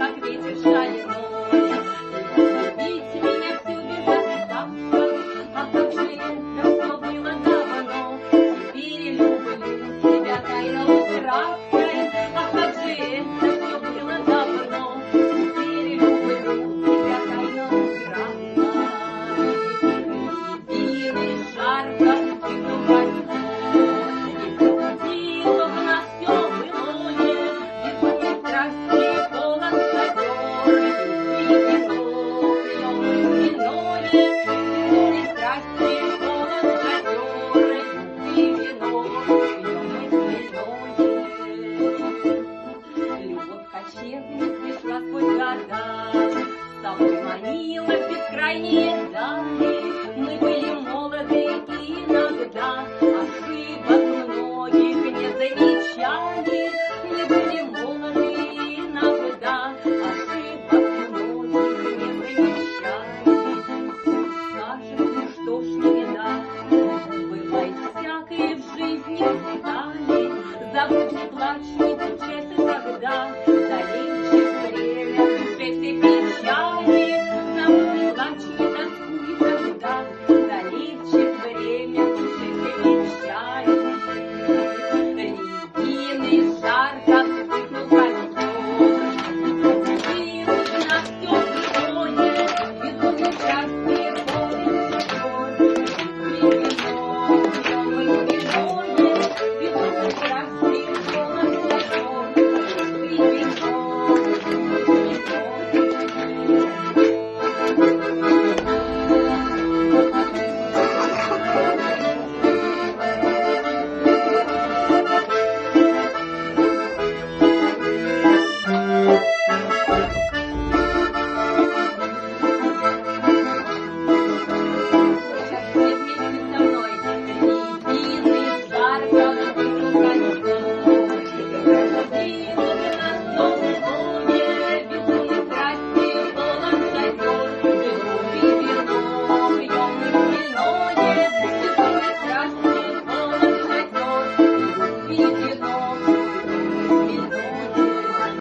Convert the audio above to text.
как ветер шальной. Любить меня всюду заставка, а как же это все было давно. Теперь люблю тебя тайно украдкой, а как же это все было давно. Теперь люблю тебя тайно украдкой. Любили жарко, и вдруг пришла сквозь года, с тобой манила в бескрайние дали. Мы были молоды иногда,